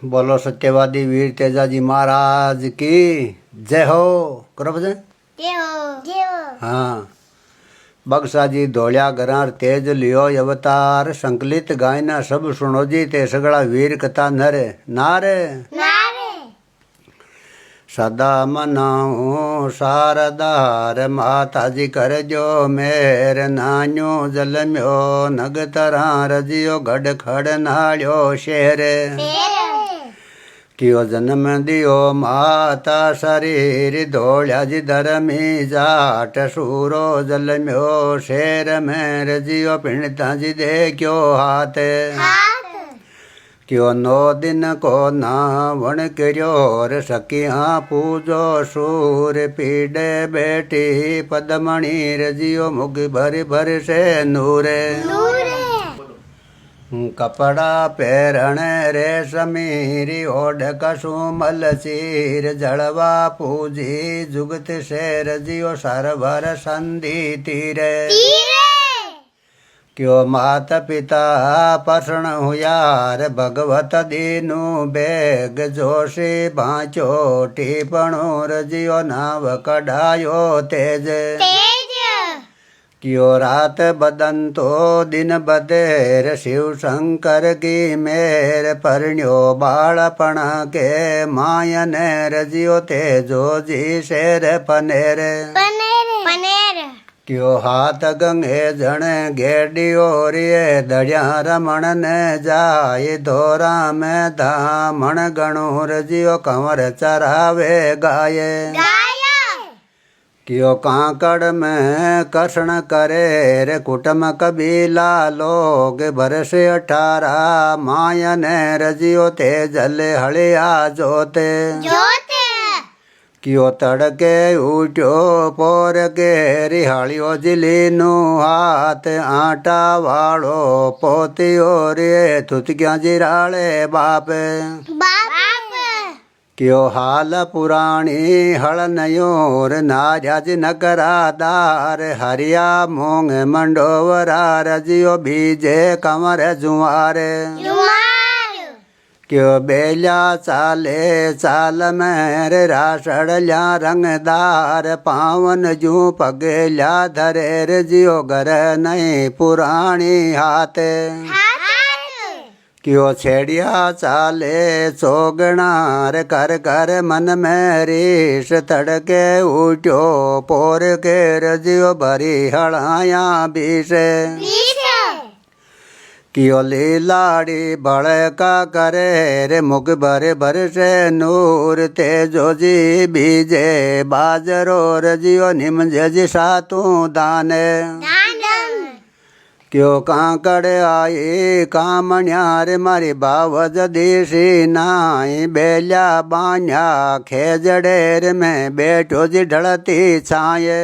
बोलो सत्यवादी वीर तेजाजी महाराज की जय हो। करो भजन। जय हो जय हो। हाँ। बक्सा जी धोलिया घरार तेज लियो अवतार संकलित गायना सब सुनो जी ते सगड़ा वीर कथा नर नारे नारे सदा मनाऊं शारदार माता जी कर जो मेर नान्यो जलम्यो नग तरह रजियो गढ़ खड़ नाड़ियो शेर कियो जन्म दियो माता शरीर धोलिया जी धर्मी जाट सूरो जलम्यो शेर में रजियो पिंडता जी देखियो हाथ क्यों 9 दिन को नावण करियो और सखिया पूजो सूर पीड़े बैठी पदमणि रजियो मुग भर भर से नूरे कपड़ा पहरण रे समीरी ओढ़ कसुमल चीर जड़वा पूजी जुगत से रजियो सरभर संधि तीरे क्यों माता पिता पसण हुयार भगवत दीनु बेग जोशी भांचो टीपणो रजियो नाव कढ़ायो तेज क्यों रात बदन तो दिन बदेर शिव शंकर की मेर परण्यो बालपणा के मायन रजियो तेजो जी शेर पनेर क्यों हाथ गंगे जण गेडियो रे दड़िया रमण ने जाए धोरा में धामण गणो रजियो कंवर चरावे गाये क्यों कांकड़ में कर्षण करे रे कुटुम कबीला लोग बरस 18 मायन रजियो ते जले हलिया जोते क्यों तड़के उठ्यो पोर के रिहालियो जिलीनु हाथ आटा वालो पोतियो रे थुतकिया जिराले बाप क्यों हाल पुराणी हल नयोर नाराज नगरादार हरिया मोंग मंडोवरा रजियो बीजे कमर जुआरे क्यों बेलिया चाले चाल मेरे रासड़ल्या रंगदार पावन जू पगेल्या धरे रजियो घर नहीं पुराणी हाथे क्यों छेड़िया चाले चोगणार कर कर मन में रीस तड़के उठ्यो पोर के रजियो भरी हड़ाया बीसे क्यों लीलाड़ी बड़का करे रे मुख भरे भर से नूर तेजो जी बीजे बाजरो रजियो निमजे जी सातू दाने क्यों कांकड़ आई कामण्यार मारी बावज देसी नाई बेलिया बान्या खेजड़ेर में बैठो जी ढलती छाये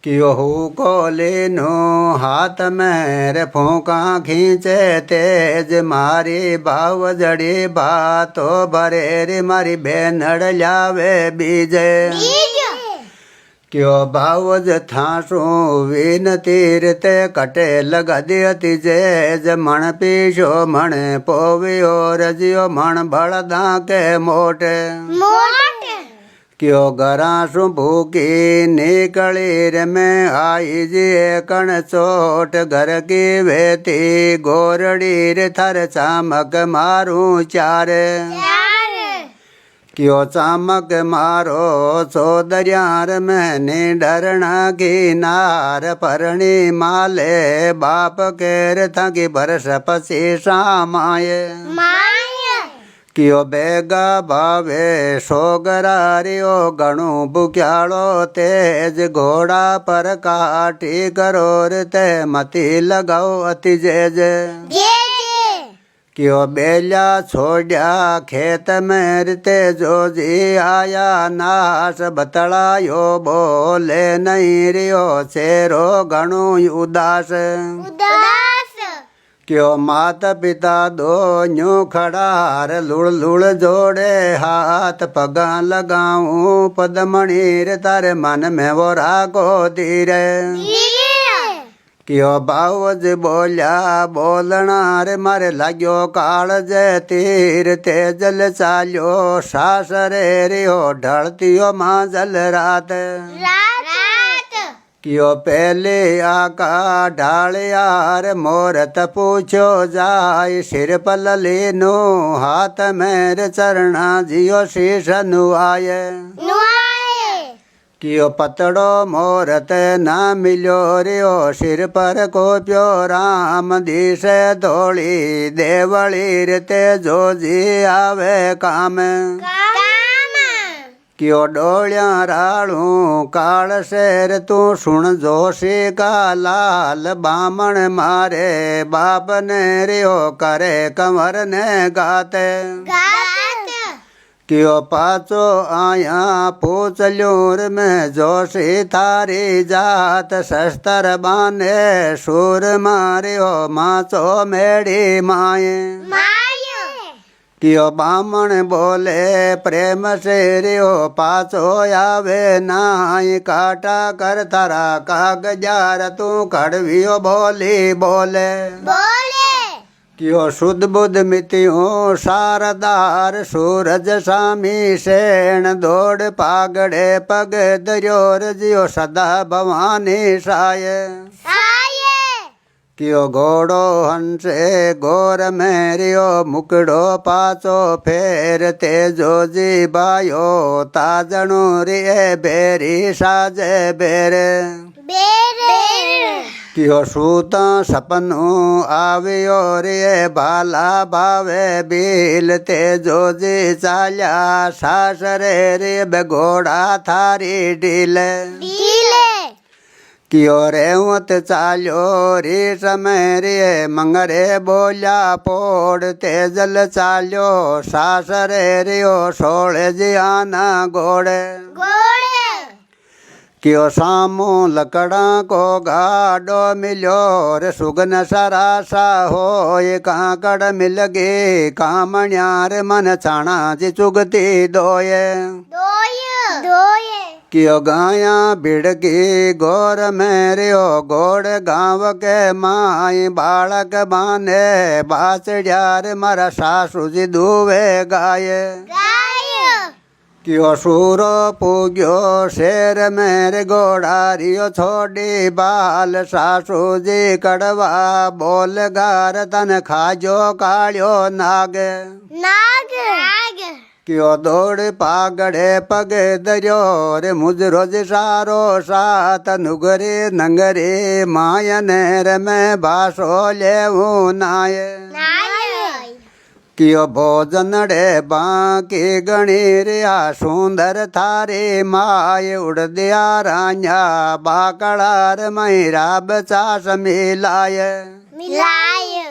क्यों हु को लेनो हाथ में रे फूका खींचे तेज मारी बावजड़ी बातो भरे रे मारी बेनड़ लावे बीजे क्यों भावज थासू वीन तीरते कटे लगा दियति जेज मण पीछो मण पोवियो रजियो मण बड़दा के मोटे क्यों गरासु भूखी निकली रे में आई जी कण चोट घर की वेती गोरड़ी रे थर चामक मारू चारे क्यों चामक मारो चौदरियार मैंने डरना की नार परणी माले बाप केर थकी बरस पसी सामाये क्यों बेगा भावे सोगरारियो गणु बुक्यालो तेज घोड़ा पर काटी करोर ते मती लगाओ अति जेज क्यों बेलिया छोड़िया खेत में रिते जो जी आया नाश बतलायो बोले नहीं रियो चेरो गणु उदास क्यों माता पिता दो न्यू खड़ार लुड़ लुड़ जोड़े हाथ पगा लगाऊं पदमणि रे तारे मन में वो रागो धीरे કયો બાવજ બોલ્યા બોલણાર મારે લાગ્યો કાળજે તીર તેજલ ચાલ્યો સાસરે રહ્યો ઢળતીઓ માં જલ રાત રાત કયો પેલે આકા ઢાળિયાર મોરત પૂછ્યો જાય શિર પલલીનું હાથ મેર ચરણા જીઓ શીશ નુઆય નુઆએ કયો પતળો મોરત ના મિલ્યો રહ્યો શિર પર કોપ્યો રામ દિશે ધોળી દેવળી રીતે જોજી આવે કામ કામ કયો ડોળ્યા રાળું કાળ શેર તું સુણ જોશી કા લાલ બામણ મારે બાપને રહ્યો કરે કમર ને ગાતે ગાત કયો પાછો આયા પૂછલ્યું મેં જોશી થારી જાત શસ્ત્ર બાને સુર માર્યો માચો મેળી માએ માયો કયો બામણ બોલે પ્રેમ શેર્યો પાછો આવે નાય કાટા કર તારા કાગજાર તું કડવીઓ બોલી બોલે બોલે કયો શુદ્ધ બુદ્ધ મિત્યું શારદાર સૂરજ સામી શેણ દોડ પાગડે પગ દર્યો રજ્યો સદા ભવાની સાય સાયે કયો ઘોડો હંસે ગોર મેર્યો મુકડો પાછો ફેર તે જોજી ભાયો તાજણું રે બેરી સાજે બેરે બેરે કયો સૂતા સપનું આવ્યો રે ભાલા ભાવે બિલ તે જોજી ચાલ્યા સાસરે રે બેઘોડા થારી ઢીલે ઢીલે કયો રેવત ચાલ્યો રે સમય રે મંગરે બોલ્યા પોડ તેજલ ચાલ્યો સાસરે રહ્યો સોળે જીયાના ગોળે ગોળે કયો સામો લકડા કો ગાડો મિલ્યો રે સુગન સરાસા હોય કાકડ મિલ ગઈ કામણ્યાર મન છાણા જી ચુગતી દોયે દોયે કયો ગાયા ભીડકી ગોર મેર્યો ગોળ ગાંવ કે માય બાળક બાને બાચડ્યાર મારા સાસુજી દુવે ગાયે ગાયો કયો સૂરો પૂગ્યો શેર મેર ગોડારીઓ છોડી બાલ સાસુજી કડવા બોલ ગાર તન ખાજો કાળ્યો નાગ નાગ કયો દોડ પાગડે પગે દર્યો રે મુજરો જ સારો સાત નુગરે નંગરે માયને રમે ભાષો લેવું નાય કયો ભોજનડે બાકી ગણી રહ્યા સુંદર થારી માય ઉડદ્યા રાંયા બાકળાર મૈરા બચાસ મિલાય મિલાય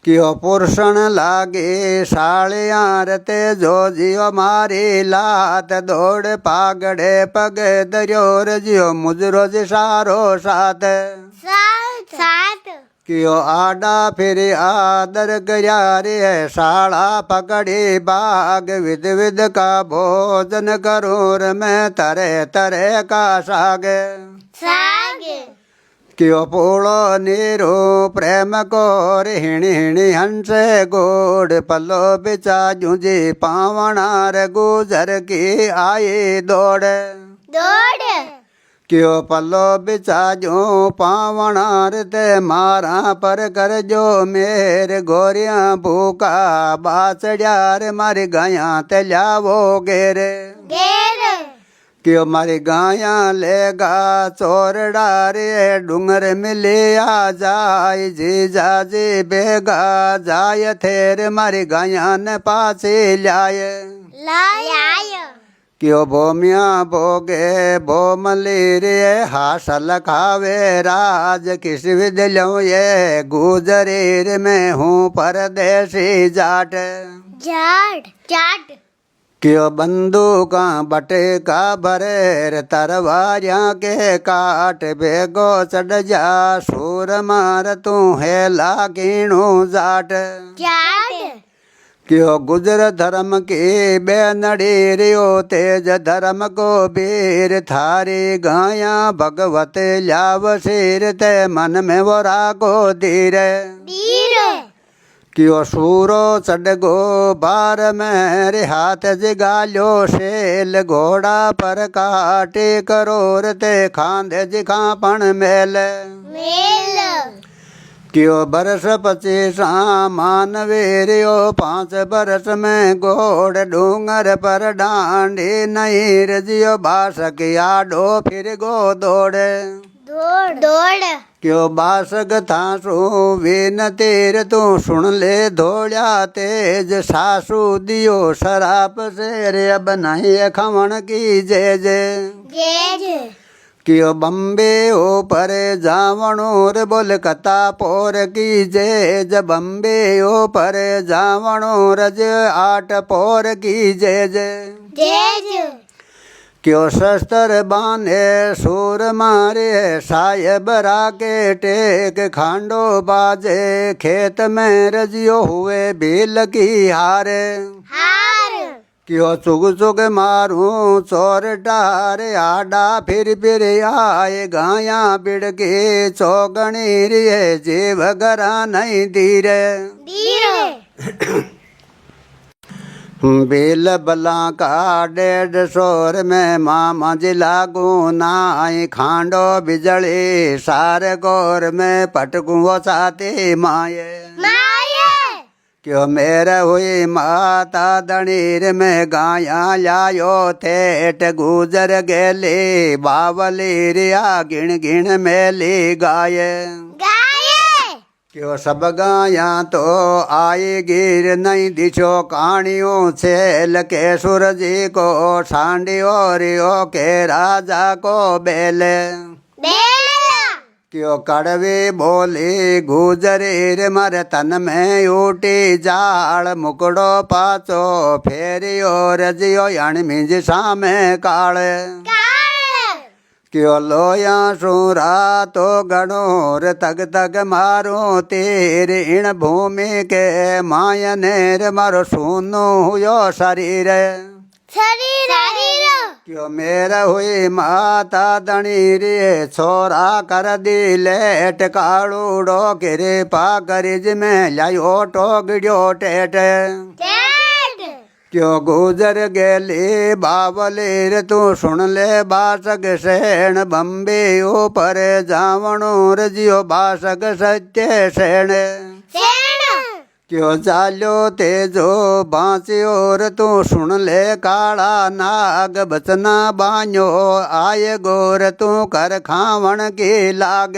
કયો પુરુષણ લાગે સાળિયાર તે જોજીઓ મારી લાત દોડ પાગડે પગે દર્યો રજ્યો મુજરો જ સારો સાત સાત કયો આડા ફેરી આદર કર્યા રે શાળા પકડી બાગ વિધ વિધ કા ભોજન કરું રે મેં તરે તરે કા સાગે કયો પૂળો નીરો પ્રેમ કોર હિણી હિણી હંસે ગોડ પલ્લો બિચા જુંજી પાવણાર ગુજર કી આઈ દોડ કયો પલ્લો બિચાજો પાવણાર તે મારા પર કરજો મેર ગોરિયા ભૂકા બાચડ્યાર મારી ગાયા તે લાવો ઘેરે કયો મારી ગાયા લેગા ચોરડા રે ડુંગર મિલિયા જાય જીજાજી ભેગા જાય થેર મારી ગાયા ને પાછી લાય કયો ભોમિયા ભોગે ભોમલી રે હાસલ ખાવે રાજ કિસ વિદ લ્યો ये गुजरी रे मैं हूँ परदेसी जाट क्यों बंदूका बटेका भरे तरवारियाँ के काट बेगो चढ़ जा सूर मार तू है लागिणू जाट क्यों गुजर धर्म की बेनड़ी रियो तेज धर्म को वीर थारी गाया भगवत लाव सिर ते मन में वो रागो धीरे क्यों सूरो चढ़ गो बार मेरे हाथ जिगालो शेल घोड़ा पर काटे करोर ते खांदे जिखापन मेल क्यों बरस 25 मानवीरियो 5 बरस में घोड़ डूंगर पर डांडी नहीं रजियो बासक आडो फिर गो दौड़े क्यों बासक थासू वीन तीर तू सुन ले धोड़ा तेज सासू दियो शराप से रे अब नहीं खमण की जे क्यों बम्बे ऊपर जावणोर बोल कथा पोर की जे बम्बे ऊपर जावणोर ज 8 पोर की जे क्यों शस्त्र बांधे सूर मारे साहेब राके टेक खांडो बाजे खेत में रजियो हुए भील की हारे क्यों चुग चुग मारू चोर टारे आडा फिर आए गाया बिड़ के चौगणी रे जीव गरा नहीं धीरे बेल बला का 150 में मामा जिला गुनाई खांडो बिजली सारे गौर में पटकू वो चाहती माये क्यों मेरे हुई माता दणीर में गाया लायो थेट गुजर गेली बावली रिया गिण गिण मेली गाये क्यों सब गाया तो आई गिर नहीं दिशो कहानियों छेल के सूरजी को सांडियो रियो के राजा को बेले क्यों कड़वी बोली गुजरीर मर तन में उठी जाल मुकड़ो पाचो फेरियो रजियो अणमिज सामे काले क्यों लोया सूरा तो गणोर तग तग मारो तीर इन भूमि के मायनेर मारो सुनो हुयो शरीर क्यों मेरा हुई माता दणी रे छोरा कर दी लेट काड़ूडो किरे पा करिज में लायो टोगड़ियो टेट क्यों गुजर गेली बावलीर तू सुन ले बासक सेण बम्बे ऊपर जावणो रजियो बासक सत्य सेण क्यों चालो तेजो बाँचियोर तू सुन ले काला नाग बचना बान्यो आए गोर तू कर खावण की लाग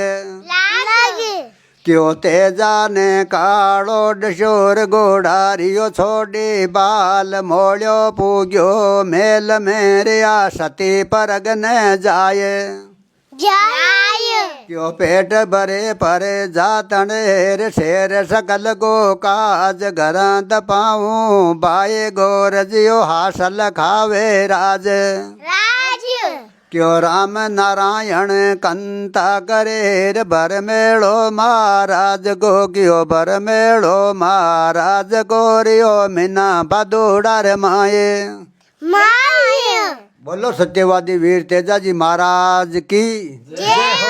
क्यों तेजा ने कालो डशोर गोड़ारियो छोड़ी बाल मोड़ो पूग्यो मेल मेरे आ सती परग न जाए क्यों पेट भरे परे जातनेर शेर सकल को काज घर दपाऊं बाए गोर जियो हासल खावे राज क्यों राम नारायण कंता करेर भर मेड़ो महाराज गो क्यों भर मेड़ो महाराज गोरियो मीना बदूड़ार माए बोलो सत्यवादी वीर तेजाजी महाराज की जय।